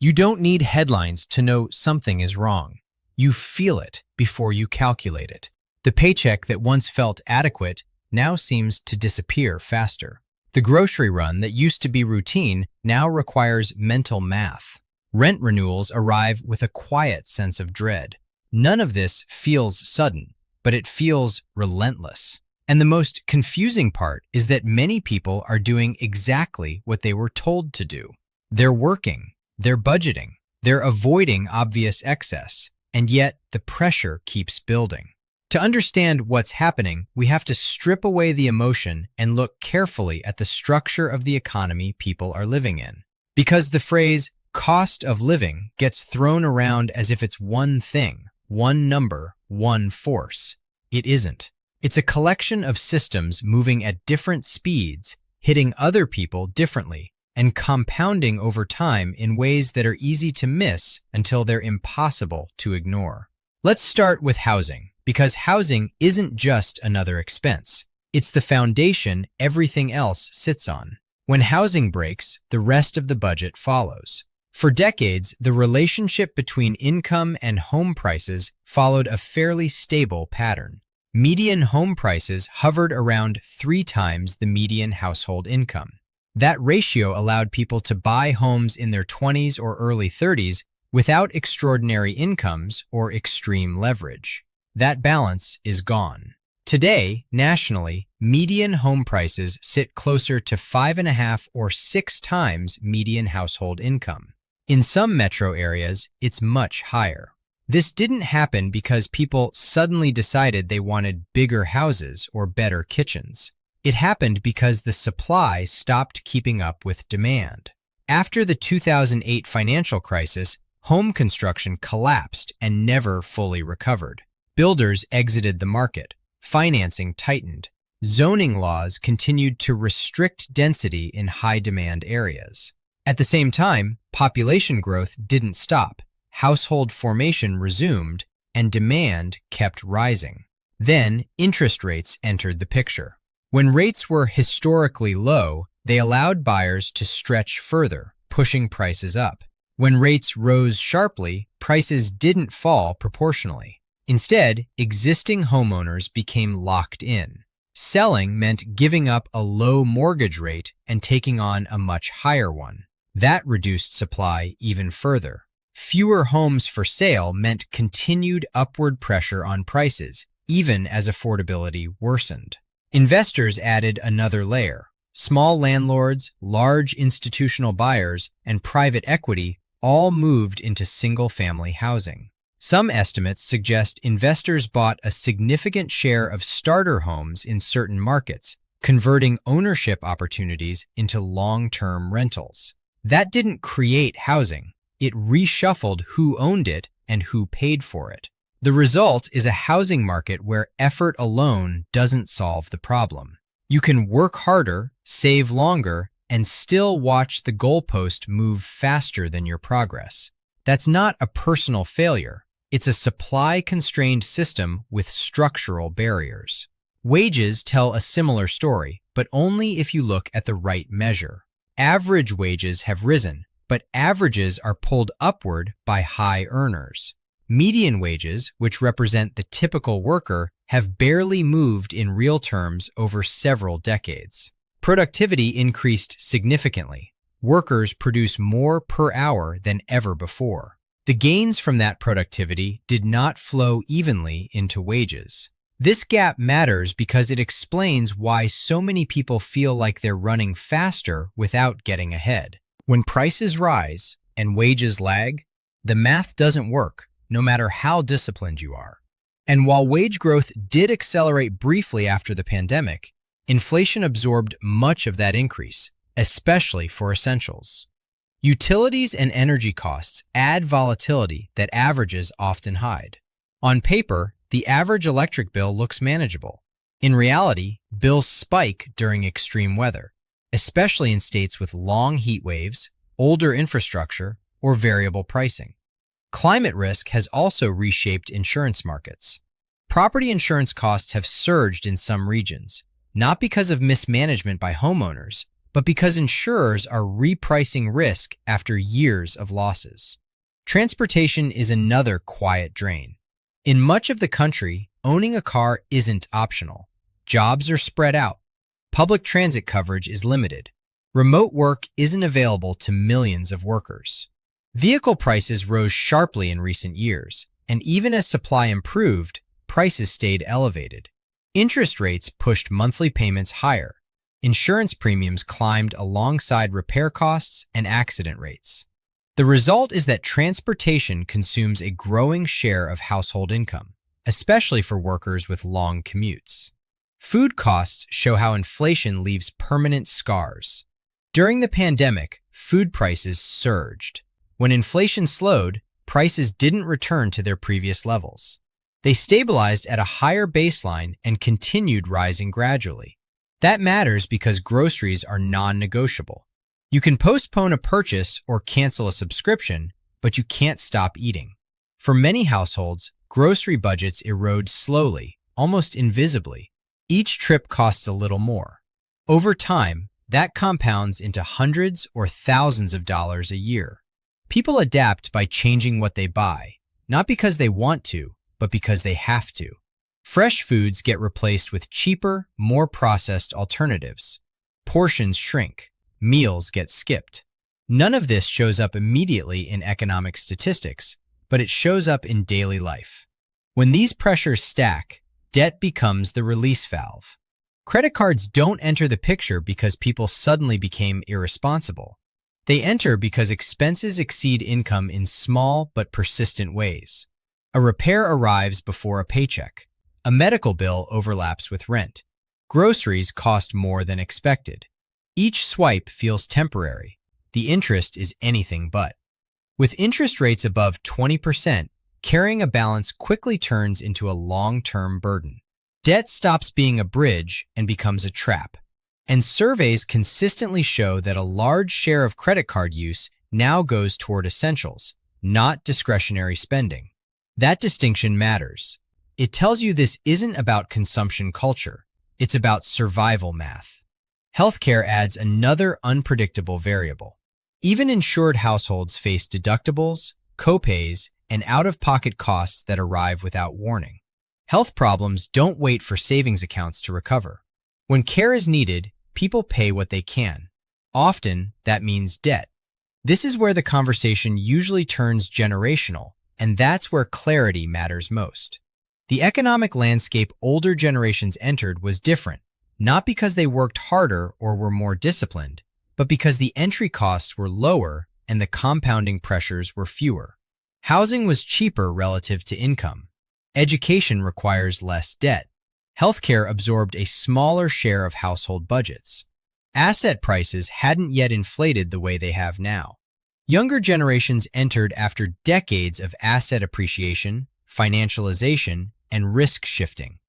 You don't need headlines to know something is wrong. You feel it before you calculate it. The paycheck that once felt adequate now seems to disappear faster. The grocery run that used to be routine now requires mental math. Rent renewals arrive with a quiet sense of dread. None of this feels sudden, but it feels relentless. And the most confusing part is that many people are doing exactly what they were told to do. They're working, they're budgeting, they're avoiding obvious excess, and yet the pressure keeps building. To understand what's happening, we have to strip away the emotion and look carefully at the structure of the economy people are living in. Because the phrase cost of living gets thrown around as if it's one thing, one number, one force. It isn't. It's a collection of systems moving at different speeds, hitting other people differently, and compounding over time in ways that are easy to miss until they're impossible to ignore. Let's start with housing, because housing isn't just another expense. It's the foundation everything else sits on. When housing breaks, the rest of the budget follows. For decades, the relationship between income and home prices followed a fairly stable pattern. Median home prices hovered around 3 times the median household income. That ratio allowed people to buy homes in their 20s or early 30s without extraordinary incomes or extreme leverage. That balance is gone. Today, nationally, median home prices sit closer to 5.5 or 6 times median household income. In some metro areas, it's much higher. This didn't happen because people suddenly decided they wanted bigger houses or better kitchens. It happened because the supply stopped keeping up with demand. After the 2008 financial crisis, home construction collapsed and never fully recovered. Builders exited the market. Financing tightened. Zoning laws continued to restrict density in high-demand areas. At the same time, population growth didn't stop. Household formation resumed, and demand kept rising. Then, interest rates entered the picture. When rates were historically low, they allowed buyers to stretch further, pushing prices up. When rates rose sharply, prices didn't fall proportionally. Instead, existing homeowners became locked in. Selling meant giving up a low mortgage rate and taking on a much higher one. That reduced supply even further. Fewer homes for sale meant continued upward pressure on prices, even as affordability worsened. Investors added another layer. Small landlords, large institutional buyers, and private equity all moved into single-family housing. Some estimates suggest investors bought a significant share of starter homes in certain markets, converting ownership opportunities into long-term rentals. That didn't create housing. It reshuffled who owned it and who paid for it. The result is a housing market where effort alone doesn't solve the problem. You can work harder, save longer, and still watch the goalpost move faster than your progress. That's not a personal failure. It's a supply-constrained system with structural barriers. Wages tell a similar story, but only if you look at the right measure. Average wages have risen, but averages are pulled upward by high earners. Median wages, which represent the typical worker, have barely moved in real terms over several decades. Productivity increased significantly. Workers produce more per hour than ever before. The gains from that productivity did not flow evenly into wages. This gap matters because it explains why so many people feel like they're running faster without getting ahead. When prices rise and wages lag, the math doesn't work, no matter how disciplined you are. And while wage growth did accelerate briefly after the pandemic, inflation absorbed much of that increase, especially for essentials. Utilities and energy costs add volatility that averages often hide. On paper, the average electric bill looks manageable. In reality, bills spike during extreme weather, especially in states with long heat waves, older infrastructure, or variable pricing. Climate risk has also reshaped insurance markets. Property insurance costs have surged in some regions, not because of mismanagement by homeowners, but because insurers are repricing risk after years of losses. Transportation is another quiet drain. In much of the country, owning a car isn't optional. Jobs are spread out. Public transit coverage is limited. Remote work isn't available to millions of workers. Vehicle prices rose sharply in recent years, and even as supply improved, prices stayed elevated. Interest rates pushed monthly payments higher. Insurance premiums climbed alongside repair costs and accident rates. The result is that transportation consumes a growing share of household income, especially for workers with long commutes. Food costs show how inflation leaves permanent scars. During the pandemic, food prices surged. When inflation slowed, prices didn't return to their previous levels. They stabilized at a higher baseline and continued rising gradually. That matters because groceries are non-negotiable. You can postpone a purchase or cancel a subscription, but you can't stop eating. For many households, grocery budgets erode slowly, almost invisibly. Each trip costs a little more. Over time, that compounds into hundreds or thousands of dollars a year. People adapt by changing what they buy, not because they want to, but because they have to. Fresh foods get replaced with cheaper, more processed alternatives. Portions shrink. Meals get skipped. None of this shows up immediately in economic statistics, but it shows up in daily life. When these pressures stack, debt becomes the release valve. Credit cards don't enter the picture because people suddenly became irresponsible. They enter because expenses exceed income in small but persistent ways. A repair arrives before a paycheck. A medical bill overlaps with rent. Groceries cost more than expected. Each swipe feels temporary. The interest is anything but. With interest rates above 20%, carrying a balance quickly turns into a long-term burden. Debt stops being a bridge and becomes a trap. And surveys consistently show that a large share of credit card use now goes toward essentials, not discretionary spending. That distinction matters. It tells you this isn't about consumption culture. It's about survival math. Healthcare adds another unpredictable variable. Even insured households face deductibles, copays, and out-of-pocket costs that arrive without warning. Health problems don't wait for savings accounts to recover. When care is needed, people pay what they can. Often, that means debt. This is where the conversation usually turns generational, and that's where clarity matters most. The economic landscape older generations entered was different, not because they worked harder or were more disciplined, but because the entry costs were lower and the compounding pressures were fewer. Housing was cheaper relative to income. Education requires less debt. Healthcare absorbed a smaller share of household budgets. Asset prices hadn't yet inflated the way they have now. Younger generations entered after decades of asset appreciation, financialization, and risk shifting.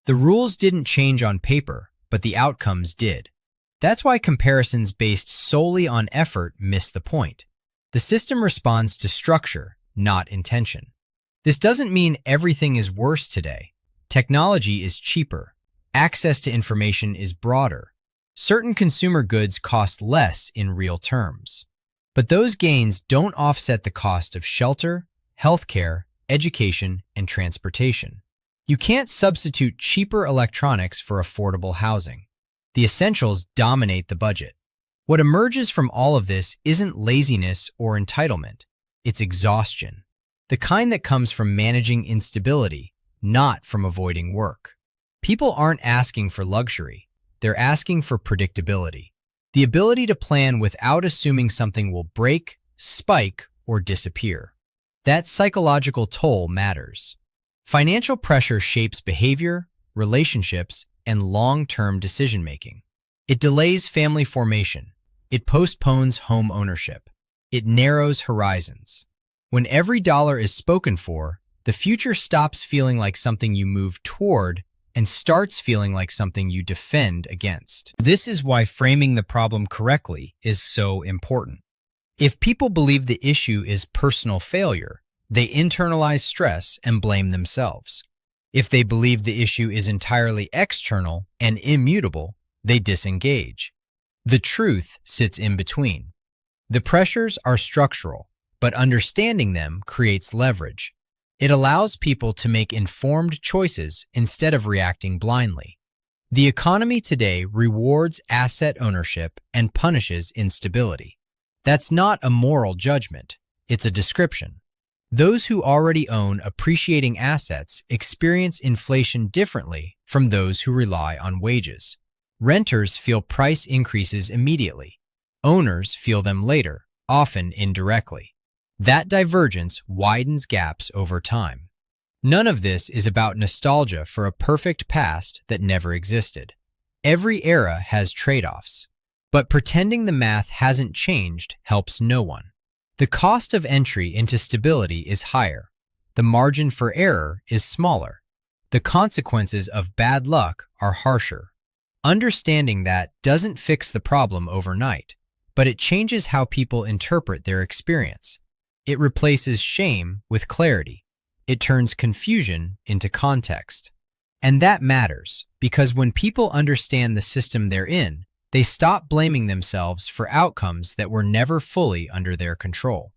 The rules didn't change on paper, but the outcomes did. That's why comparisons based solely on effort miss the point. The system responds to structure, not intention. This doesn't mean everything is worse today. Technology is cheaper. Access to information is broader. Certain consumer goods cost less in real terms. But those gains don't offset the cost of shelter, healthcare, education, and transportation. You can't substitute cheaper electronics for affordable housing. The essentials dominate the budget. What emerges from all of this isn't laziness or entitlement. It's exhaustion. The kind that comes from managing instability, not from avoiding work. People aren't asking for luxury. They're asking for predictability. The ability to plan without assuming something will break, spike, or disappear. That psychological toll matters. Financial pressure shapes behavior, relationships, and long-term decision-making. It delays family formation. It postpones home ownership. It narrows horizons. When every dollar is spoken for, the future stops feeling like something you move toward and starts feeling like something you defend against. This is why framing the problem correctly is so important. If people believe the issue is personal failure, they internalize stress and blame themselves. If they believe the issue is entirely external and immutable, they disengage. The truth sits in between. The pressures are structural, but understanding them creates leverage. It allows people to make informed choices instead of reacting blindly. The economy today rewards asset ownership and punishes instability. That's not a moral judgment, it's a description. Those who already own appreciating assets experience inflation differently from those who rely on wages. Renters feel price increases immediately. Owners feel them later, often indirectly. That divergence widens gaps over time. None of this is about nostalgia for a perfect past that never existed. Every era has trade-offs. But pretending the math hasn't changed helps no one. The cost of entry into stability is higher. The margin for error is smaller. The consequences of bad luck are harsher. Understanding that doesn't fix the problem overnight, but it changes how people interpret their experience. It replaces shame with clarity. It turns confusion into context. And that matters, because when people understand the system they're in, they stop blaming themselves for outcomes that were never fully under their control.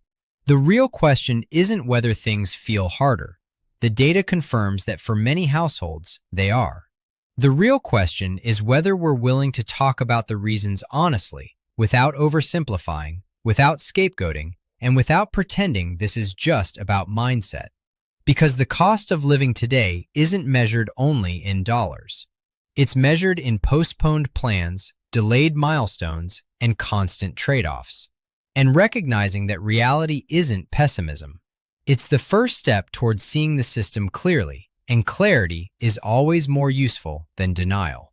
The real question isn't whether things feel harder. The data confirms that for many households, they are. The real question is whether we're willing to talk about the reasons honestly, without oversimplifying, without scapegoating, and without pretending this is just about mindset. Because the cost of living today isn't measured only in dollars. It's measured in postponed plans, delayed milestones, and constant trade-offs. And recognizing that reality isn't pessimism. It's the first step towards seeing the system clearly, and clarity is always more useful than denial.